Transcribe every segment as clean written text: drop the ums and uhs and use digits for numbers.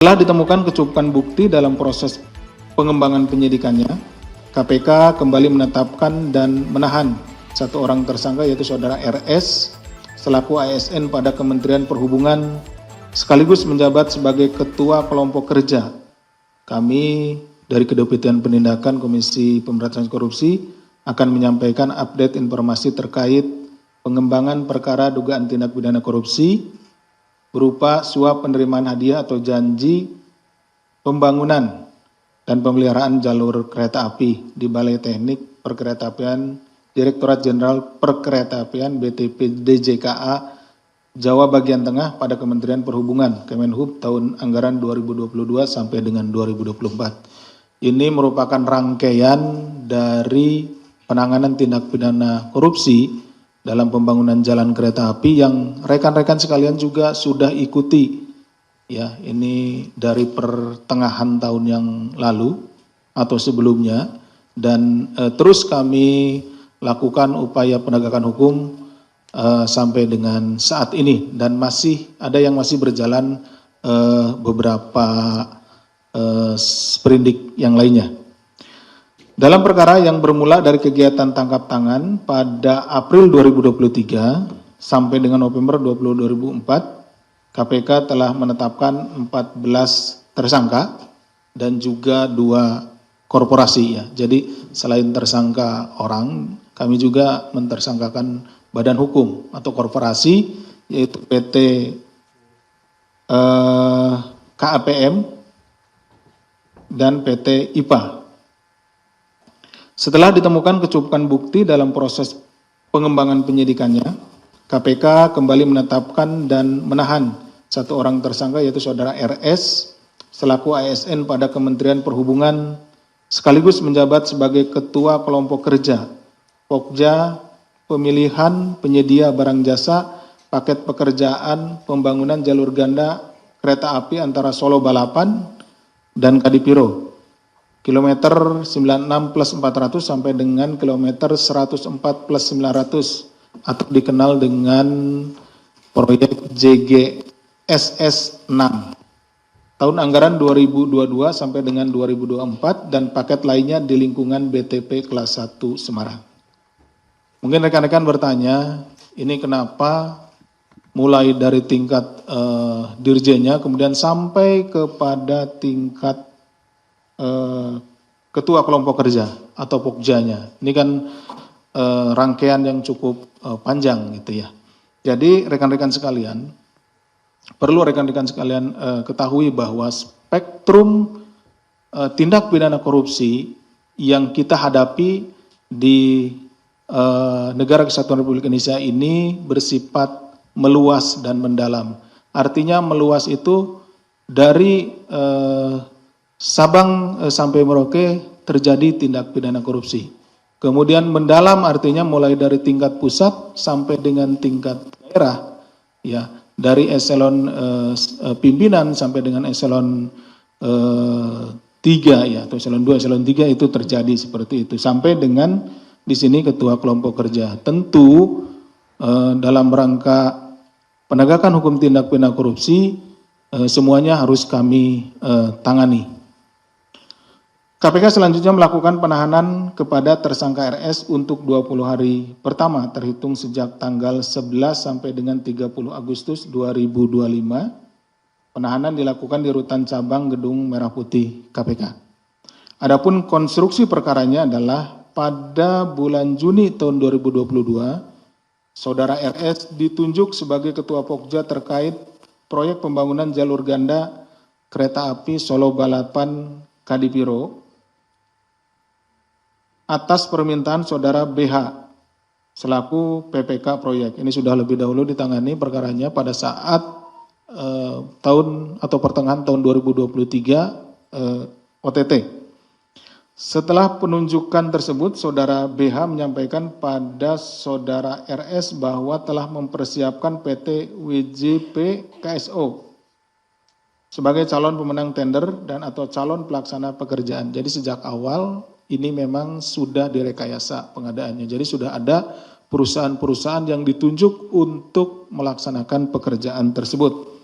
Setelah ditemukan kecukupan bukti dalam proses pengembangan penyidikannya, KPK kembali menetapkan dan menahan satu orang tersangka yaitu saudara RS selaku ASN pada Kementerian Perhubungan sekaligus menjabat sebagai Ketua Kelompok Kerja. Kami dari Kedeputian Penindakan Komisi Pemberantasan Korupsi akan menyampaikan update informasi terkait pengembangan perkara dugaan tindak pidana korupsi berupa suap penerimaan hadiah atau janji pembangunan dan pemeliharaan jalur kereta api di Balai Teknik Perkeretaapian Direktorat Jenderal Perkeretaapian BTP DJKA Jawa bagian tengah pada Kementerian Perhubungan Kemenhub tahun anggaran 2022 sampai dengan 2024. Ini merupakan rangkaian dari penanganan tindak pidana korupsi dalam pembangunan jalan kereta api yang rekan-rekan sekalian juga sudah ikuti. Ya, ini dari pertengahan tahun yang lalu atau sebelumnya dan terus kami lakukan upaya penegakan hukum sampai dengan saat ini dan masih ada yang masih berjalan beberapa sprindik yang lainnya. Dalam perkara yang bermula dari kegiatan tangkap tangan pada April 2023 sampai dengan November 2024, KPK telah menetapkan 14 tersangka dan juga 2 korporasi ya. Jadi selain tersangka orang, kami juga mentersangkakan badan hukum atau korporasi yaitu PT KAPM dan PT IPA. Setelah ditemukan kecukupan bukti dalam proses pengembangan penyidikannya, KPK kembali menetapkan dan menahan satu orang tersangka yaitu saudara RS selaku ASN pada Kementerian Perhubungan sekaligus menjabat sebagai Ketua Kelompok Kerja Pokja Pemilihan Penyedia Barang Jasa Paket Pekerjaan Pembangunan Jalur Ganda Kereta Api antara Solo Balapan dan Kadipiro. Kilometer 96 plus 400 sampai dengan kilometer 104 plus 900 atau dikenal dengan proyek JGSS 6 tahun anggaran 2022 sampai dengan 2024 dan paket lainnya di lingkungan BTP kelas 1 Semarang. Mungkin rekan-rekan bertanya, ini kenapa mulai dari tingkat dirjennya kemudian sampai kepada tingkat Ketua Kelompok Kerja atau Pokjanya. Ini kan rangkaian yang cukup panjang gitu ya. Jadi rekan-rekan sekalian, perlu rekan-rekan sekalian ketahui bahwa spektrum tindak pidana korupsi yang kita hadapi di Negara Kesatuan Republik Indonesia ini bersifat meluas dan mendalam. Artinya meluas itu dari Sabang sampai Merauke terjadi tindak pidana korupsi. Kemudian mendalam artinya mulai dari tingkat pusat sampai dengan tingkat daerah, ya dari eselon pimpinan sampai dengan eselon 3 ya atau eselon 2, eselon 3 itu terjadi seperti itu sampai dengan di sini Ketua Kelompok Kerja. Tentu dalam rangka penegakan hukum tindak pidana korupsi semuanya harus kami tangani. KPK selanjutnya melakukan penahanan kepada tersangka RS untuk 20 hari pertama terhitung sejak tanggal 11 sampai dengan 30 Agustus 2025. Penahanan dilakukan di Rutan Cabang Gedung Merah Putih KPK. Adapun konstruksi perkaranya adalah pada bulan Juni tahun 2022, saudara RS ditunjuk sebagai Ketua Pokja terkait proyek pembangunan jalur ganda kereta api Solo Balapan Kadipiro atas permintaan saudara BH selaku PPK proyek. Ini sudah lebih dahulu ditangani perkaranya pada saat tahun atau pertengahan tahun 2023 OTT. Setelah penunjukan tersebut, saudara BH menyampaikan pada saudara RS bahwa telah mempersiapkan PT WJP KSO sebagai calon pemenang tender dan atau calon pelaksana pekerjaan. Jadi sejak awal ini memang sudah direkayasa pengadaannya. Jadi sudah ada perusahaan-perusahaan yang ditunjuk untuk melaksanakan pekerjaan tersebut.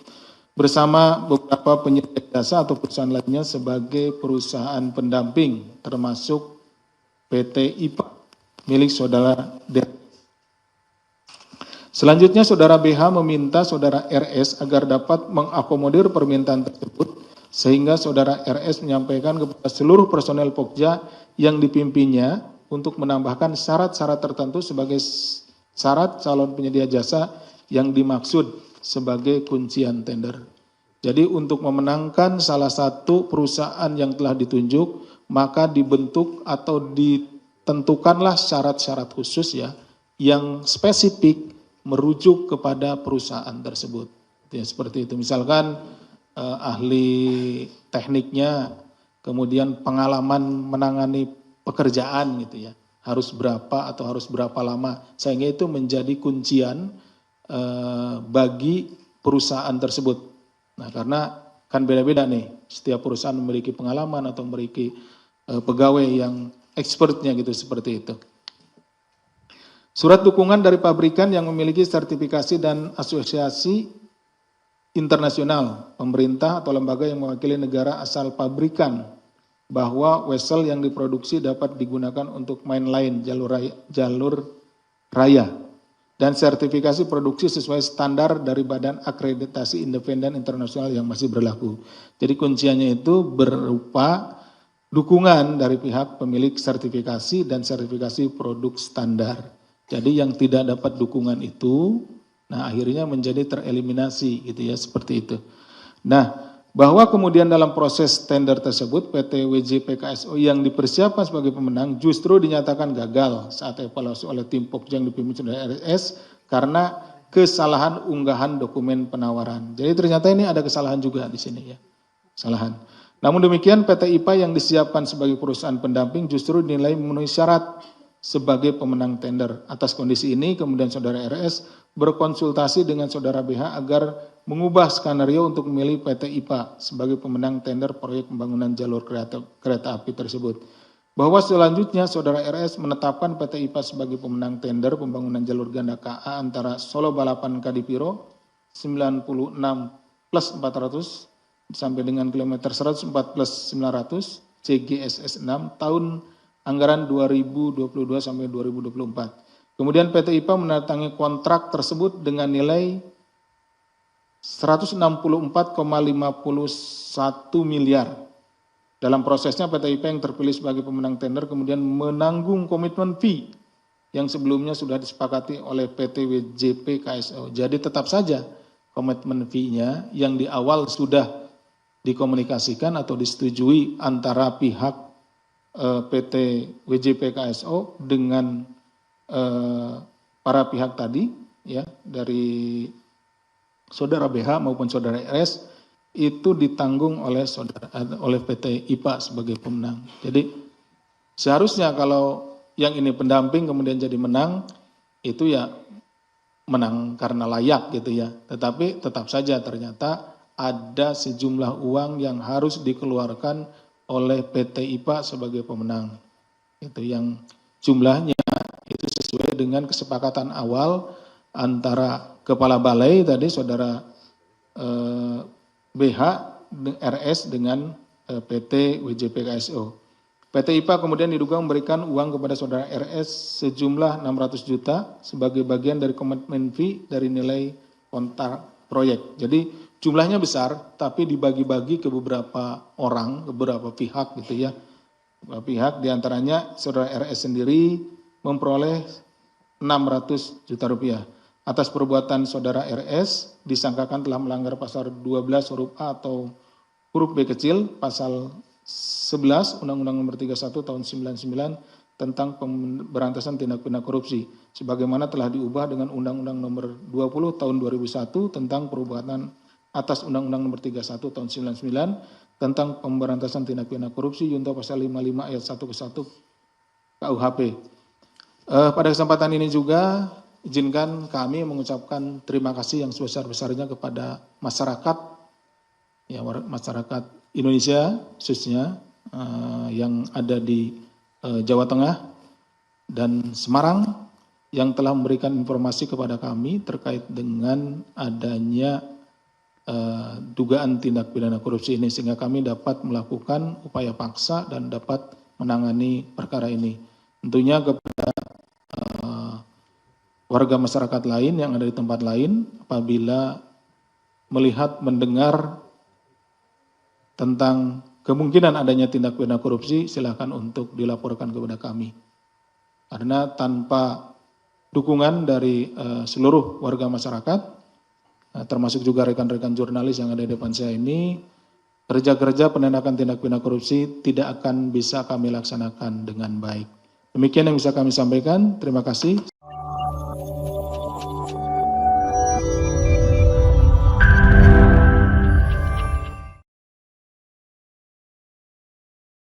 bersama beberapa penyedia jasa atau perusahaan lainnya sebagai perusahaan pendamping, termasuk PT IPA milik saudara DR. Selanjutnya saudara BH meminta saudara RS agar dapat mengakomodir permintaan tersebut sehingga saudara RS menyampaikan kepada seluruh personel Pokja yang dipimpinnya untuk menambahkan syarat-syarat tertentu sebagai syarat calon penyedia jasa yang dimaksud sebagai kuncian tender. Jadi untuk memenangkan salah satu perusahaan yang telah ditunjuk, maka dibentuk atau ditentukanlah syarat-syarat khusus ya yang spesifik merujuk kepada perusahaan tersebut. Ya, seperti itu. Misalkan ahli tekniknya, kemudian pengalaman menangani pekerjaan gitu ya, harus berapa atau harus berapa lama, sehingga itu menjadi kuncian bagi perusahaan tersebut. Nah, karena kan beda-beda nih, setiap perusahaan memiliki pengalaman atau memiliki pegawai yang expertnya gitu, seperti itu. Surat dukungan dari pabrikan yang memiliki sertifikasi dan asosiasi internasional, pemerintah atau lembaga yang mewakili negara asal pabrikan bahwa vessel yang diproduksi dapat digunakan untuk mainline jalur raya dan sertifikasi produksi sesuai standar dari Badan Akreditasi Independen Internasional yang masih berlaku. Jadi kunciannya itu berupa dukungan dari pihak pemilik sertifikasi dan sertifikasi produk standar. Jadi yang tidak dapat dukungan itu, nah akhirnya menjadi tereliminasi gitu ya, seperti itu. Nah, bahwa kemudian dalam proses tender tersebut PT WJ PKSO yang dipersiapkan sebagai pemenang justru dinyatakan gagal saat evaluasi oleh tim Pokja yang dipimpin oleh RS karena kesalahan unggahan dokumen penawaran. Jadi ternyata ini ada kesalahan juga di sini ya, kesalahan. Namun demikian PT IPA yang disiapkan sebagai perusahaan pendamping justru dinilai memenuhi syarat sebagai pemenang tender. Atas kondisi ini, kemudian saudara RS berkonsultasi dengan saudara BH agar mengubah skenario untuk memilih PT IPA sebagai pemenang tender proyek pembangunan jalur kereta api tersebut. Bahwa selanjutnya saudara RS menetapkan PT IPA sebagai pemenang tender pembangunan jalur ganda KA antara Solo Balapan Kadipiro 96 plus 400 sampai dengan kilometer 104 plus 900 CGSS 6 tahun anggaran 2022 sampai 2024. Kemudian PT IPA menandatangani kontrak tersebut dengan nilai 164,51 miliar. Dalam prosesnya PT IPA yang terpilih sebagai pemenang tender kemudian menanggung komitmen fee yang sebelumnya sudah disepakati oleh PT WJP KSO. Jadi tetap saja komitmen fee-nya yang di awal sudah dikomunikasikan atau disetujui antara pihak PT WJP KSO dengan para pihak tadi ya dari saudara BH maupun saudara RS itu ditanggung oleh PT IPA sebagai pemenang. Jadi seharusnya kalau yang ini pendamping kemudian jadi menang itu ya menang karena layak gitu ya. Tetapi tetap saja ternyata ada sejumlah uang yang harus dikeluarkan oleh PT IPA sebagai pemenang. Itu yang jumlahnya itu sesuai dengan kesepakatan awal antara Kepala Balai tadi saudara BH RS dengan PT WJP KSO. PT IPA kemudian diduga memberikan uang kepada saudara RS sejumlah 600 juta sebagai bagian dari komitmen fee dari nilai kontrak proyek. Jadi jumlahnya besar, tapi dibagi-bagi ke beberapa orang, ke beberapa pihak gitu ya. Beberapa pihak diantaranya saudara RS sendiri memperoleh 600 juta rupiah. Atas perbuatan saudara RS disangkakan telah melanggar pasal 12 huruf A atau huruf B kecil, pasal 11 Undang-Undang Nomor 31 Tahun 99 tentang pemberantasan tindak pidana korupsi, sebagaimana telah diubah dengan Undang-Undang Nomor 20 Tahun 2001 tentang perubahan atas Undang-Undang Nomor 31 Tahun 99 tentang pemberantasan tindak pidana korupsi junto pasal 55 ayat 1 ke 1 KUHP. Pada kesempatan ini juga izinkan kami mengucapkan terima kasih yang sebesar-besarnya kepada masyarakat, ya masyarakat Indonesia khususnya yang ada di Jawa Tengah dan Semarang yang telah memberikan informasi kepada kami terkait dengan adanya dugaan tindak pidana korupsi ini sehingga kami dapat melakukan upaya paksa dan dapat menangani perkara ini. Tentunya kepada warga masyarakat lain yang ada di tempat lain apabila melihat mendengar tentang kemungkinan adanya tindak pidana korupsi silakan untuk dilaporkan kepada kami. Karena tanpa dukungan dari seluruh warga masyarakat termasuk juga rekan-rekan jurnalis yang ada di depan saya ini, kerja-kerja penindakan tindak pidana korupsi tidak akan bisa kami laksanakan dengan baik. Demikian yang bisa kami sampaikan. Terima kasih.